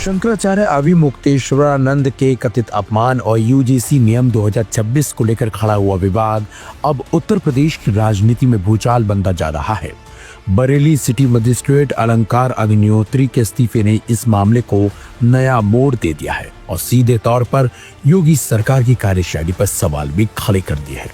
शंकराचार्य अविमुक्तेश्वरानंद के कथित अपमान और यूजीसी नियम 2026 को लेकर खड़ा हुआ विवाद अब उत्तर प्रदेश की राजनीति में भूचाल बनता जा रहा है। बरेली सिटी मजिस्ट्रेट अलंकार अग्निहोत्री के इस्तीफे ने इस मामले को नया मोड़ दे दिया है और सीधे तौर पर योगी सरकार की कार्यशैली पर सवाल भी खड़े कर दिए हैं।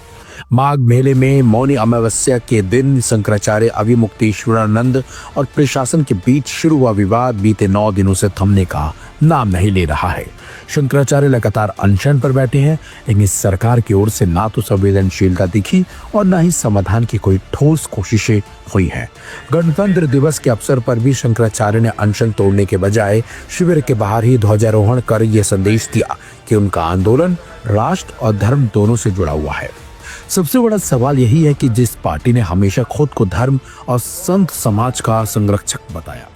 माघ मेले में मौनी अमावस्या के दिन शंकराचार्य अविमुक्तेश्वरानंद और प्रशासन के बीच शुरू हुआ विवाद बीते 9 दिनों से थमने का नाम नहीं ले रहा है। शंकराचार्य लगातार अनशन पर बैठे हैं, लेकिन सरकार की ओर से ना तो संवेदनशीलता दिखी और न ही समाधान की कोई ठोस कोशिशें हुई हैं। गणतंत्र दिवस के अवसर पर भी शंकराचार्य ने अनशन तोड़ने के बजाय शिविर के बाहर ही ध्वजारोहण कर यह संदेश दिया कि उनका आंदोलन राष्ट्र और धर्म दोनों से जुड़ा हुआ है। सबसे बड़ा सवाल यही है कि जिस पार्टी ने हमेशा खुद को धर्म और संत समाज का संरक्षक बताया,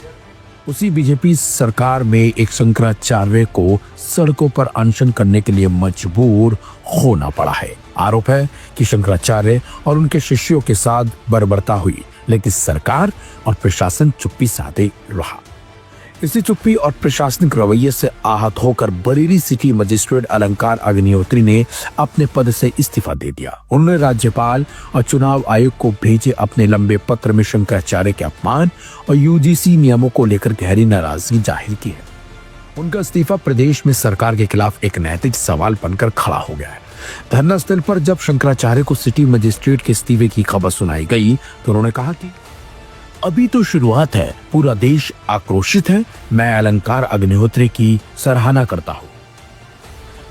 उसी बीजेपी सरकार में एक शंकराचार्य को सड़कों पर अनशन करने के लिए मजबूर होना पड़ा है। आरोप है कि शंकराचार्य और उनके शिष्यों के साथ बर्बरता हुई, लेकिन सरकार और प्रशासन चुप्पी साधे रहा। इसी चुप्पी और प्रशासनिक रवैये से आहत होकर बरेली सिटी मजिस्ट्रेट अलंकार अग्निहोत्री ने अपने पद से इस्तीफा दे दिया। उन्होंने राज्यपाल और चुनाव आयोग को भेजे अपने लंबे पत्र में शंकराचार्य के अपमान और यूजीसी नियमों को लेकर गहरी नाराजगी जाहिर की है। उनका इस्तीफा प्रदेश में सरकार के खिलाफ एक नैतिक सवाल बनकर खड़ा हो गया है। धरना स्थल पर जब शंकराचार्य को सिटी मजिस्ट्रेट के इस्तीफे की खबर सुनाई गई तो उन्होंने कहा कि अभी तो शुरुआत है, पूरा देश आक्रोशित है। मैं अलंकार अग्निहोत्री की सराहना करता हूँ।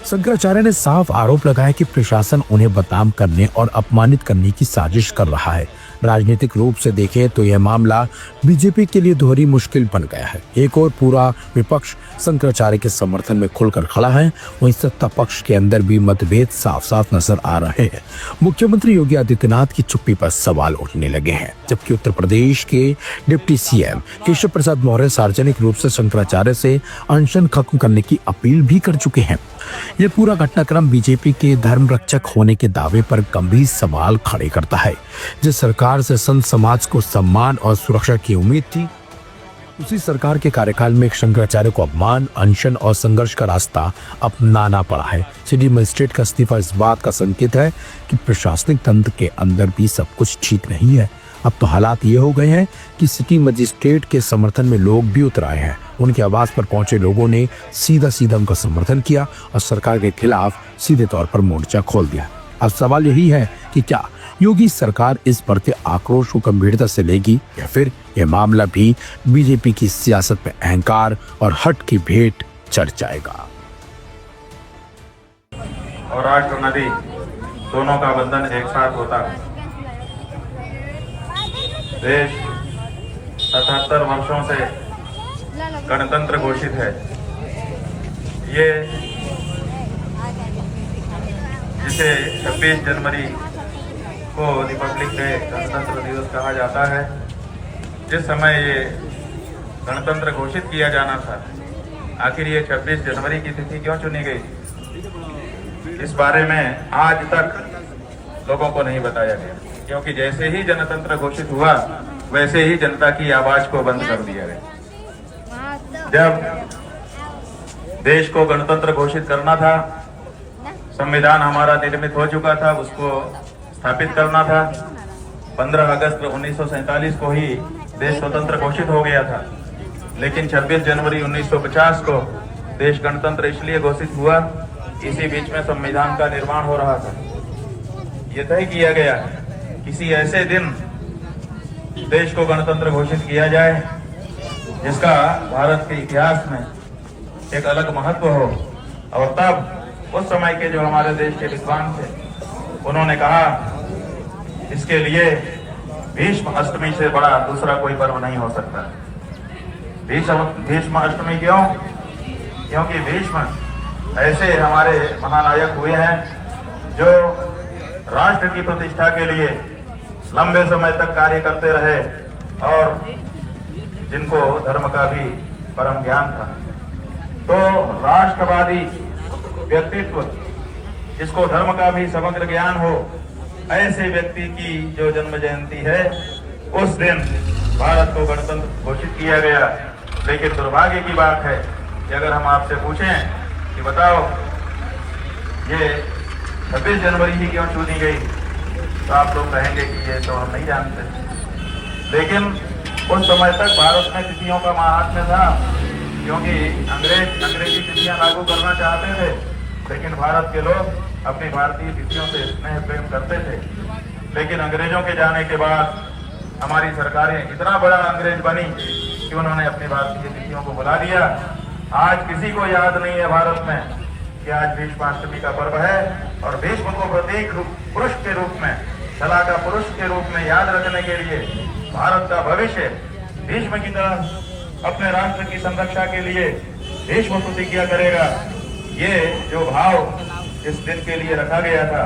शंकराचार्य ने साफ आरोप लगाया कि प्रशासन उन्हें बदनाम करने और अपमानित करने की साजिश कर रहा है। राजनीतिक रूप से देखें तो यह मामला बीजेपी के लिए दोहरी मुश्किल बन गया है। एक और पूरा विपक्ष शंकराचार्य के समर्थन में खुलकर खड़ा है, वहीं सत्ता पक्ष के अंदर भी मतभेद साफ साफ नजर आ रहे हैं। मुख्यमंत्री योगी आदित्यनाथ की चुप्पी पर सवाल उठने लगे हैं, जबकि उत्तर प्रदेश के डिप्टी सीएम केशव प्रसाद मौर्य सार्वजनिक रूप से शंकराचार्य से अनशन खत्म करने की अपील भी कर चुके हैं। यह पूरा घटनाक्रम बीजेपी के धर्म रक्षक होने के दावे पर गंभीर सवाल खड़े करता है। जिस सरकार से संत समाज को सम्मान और सुरक्षा की उम्मीद थी, उसी सरकार के कार्यकाल में शंकराचार्य को अपमान, अनशन और संघर्ष का रास्ता अपनाना पड़ा है। सिटी मजिस्ट्रेट का इस्तीफा इस बात का संकेत है कि प्रशासनिक तंत्र के अंदर भी सब कुछ ठीक नहीं है। अब तो हालात ये हो गए हैं कि सिटी मजिस्ट्रेट के समर्थन में लोग भी उतर आए हैं। उनकी आवाज पर पहुंचे लोगों ने सीधा उनका समर्थन किया और सरकार के खिलाफ सीधे तौर पर मोर्चा खोल दिया। अब सवाल यही है कि क्या योगी सरकार इस बढ़ते आक्रोश को गंभीरता से लेगी या फिर यह मामला भी बीजेपी की सियासत में अहंकार और हट की भेंट चढ़ जाएगा। और राष्ट्र नदी दोनों का बंधन एक साथ होता है। देश 77 वर्षों से गणतंत्र घोषित है। ये जिसे 26 जनवरी को रिपब्लिक डे गणतंत्र दिवस कहा जाता है, जिस समय ये गणतंत्र घोषित किया जाना था, आखिर ये 26 जनवरी की तिथि क्यों चुनी गई, इस बारे में आज तक लोगों को नहीं बताया गया। क्योंकि जैसे ही जनतंत्र घोषित हुआ, वैसे ही जनता की आवाज को बंद कर दिया गया। जब देश को गणतंत्र घोषित करना था, संविधान हमारा निर्मित हो चुका था, उसको स्थापित करना था। 15 अगस्त 1947 को ही देश स्वतंत्र घोषित हो गया था, लेकिन 26 जनवरी 1950 को देश गणतंत्र इसलिए घोषित हुआ, इसी बीच में संविधान का निर्माण हो रहा था। यह तय किया गया किसी ऐसे दिन देश को गणतंत्र घोषित किया जाए जिसका भारत के इतिहास में एक अलग महत्व हो। और तब उस समय के जो हमारे देश के विद्वान थे, उन्होंने कहा इसके लिए भीष्म अष्टमी से बड़ा दूसरा कोई पर्व नहीं हो सकता। भीष्म अष्टमी क्यों? क्योंकि भीष्म ऐसे हमारे महानायक हुए हैं जो राष्ट्र की प्रतिष्ठा के लिए लंबे समय तक कार्य करते रहे और जिनको धर्म का भी परम ज्ञान था। तो राष्ट्रवादी व्यक्तित्व, जिसको धर्म का भी समग्र ज्ञान हो, ऐसे व्यक्ति की जो जन्म जयंती है, उस दिन भारत को गणतंत्र घोषित किया गया। लेकिन दुर्भाग्य की बात है कि अगर हम आपसे पूछें कि बताओ ये 26 जनवरी ही क्यों चुनी गई, तो आप लोग कहेंगे कि ये तो हम नहीं जानते। लेकिन उस समय तक भारत में तिथियों का महात्म्य था, क्योंकि अंग्रेजी तिथियां लागू करना चाहते थे, लेकिन भारत के लोग अपनी भारतीय तिथियों से स्नेह प्रेम करते थे। लेकिन अंग्रेजों के जाने के बाद हमारी सरकारें इतना बड़ा अंग्रेज बनी कि उन्होंने अपनी भारतीय तिथियों को बुला दिया। आज किसी को याद नहीं है भारत में कि आज भीष्माष्टमी का पर्व है, और भीष्म को प्रतीक पुरुष के रूप में, कला का पुरुष के रूप में याद रखने के लिए भारत का भविष्य भीष्म की तरह अपने राष्ट्र की संरक्षा के लिए भीष्म प्रतिज्ञा करेगा। ये जो भाव इस दिन के लिए रखा गया था,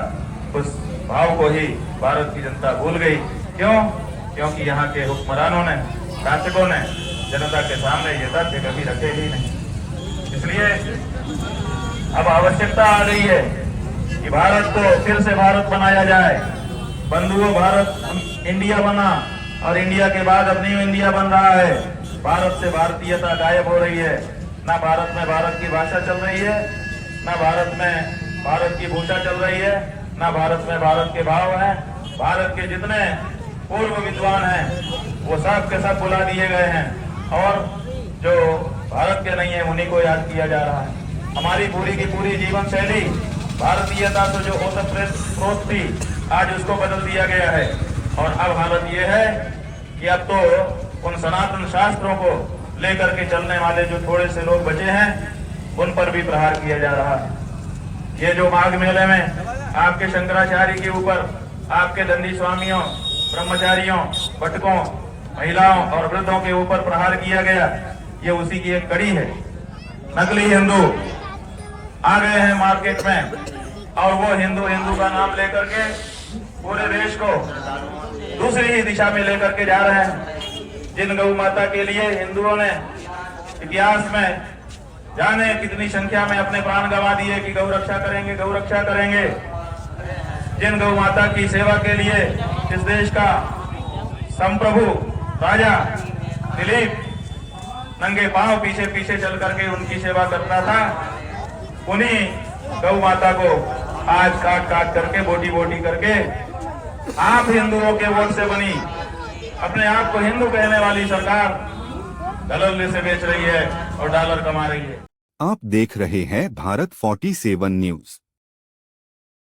उस भाव को ही भारत की जनता भूल गई। क्यों? क्योंकि यहाँ के हुक्मरानों ने, शासकों ने जनता के सामने ये तथ्य कभी रखे ही नहीं। इसलिए अब आवश्यकता आ गई है कि भारत को फिर से भारत बनाया जाए। बंधुओं, भारत इंडिया बना और इंडिया के बाद अब न्यू इंडिया बन रहा है। भारत से भारतीयता गायब हो रही है। ना भारत में भारत की भाषा चल रही है, ना भारत में भारत की भूषा चल रही है, ना भारत में भारत के भाव हैं। भारत के जितने पूर्व विद्वान हैं वो सब के सब बुला दिए गए हैं, और जो भारत के नहीं है उन्हीं को याद किया जा रहा है। हमारी पूरी की पूरी जीवन शैली भारतीयता से जो ओतप्रोत थी, आज उसको बदल दिया गया है। और अब हालत ये है कि अब तो उन सनातन शास्त्रों को लेकर के चलने वाले जो थोड़े से लोग बचे हैं, उन पर भी प्रहार किया जा रहा है। ये जो माघ मेले में आपके शंकराचार्य के ऊपर, आपके दंडी स्वामियों, ब्रह्मचारियों, भटकों, महिलाओं और वृद्धों के ऊपर प्रहार किया गया, ये उसी की एक कड़ी है। नकली हिंदू आ गए हैं मार्केट में, और वो हिंदू का नाम लेकर के पूरे देश को दूसरी ही दिशा में लेकर के जा रहे हैं। जिन गौ माता के लिए हिंदुओं ने इतिहास में जाने कितनी संख्या में अपने प्राण गंवा दिए कि गौ रक्षा करेंगे, गौ रक्षा करेंगे। जिन गौ माता की सेवा के लिए इस देश का संप्रभु राजा दिलीप नंगे पांव पीछे पीछे चल करके उनकी सेवा करता था, उन्हीं गौ माता को आज काट काट करके, बोटी बोटी करके, आप हिंदुओं के वोट से बनी अपने आप को हिंदू कहने वाली सरकार दलाली से बेच रही है और डॉलर कमा रही है। आप देख रहे हैं भारत 47 न्यूज।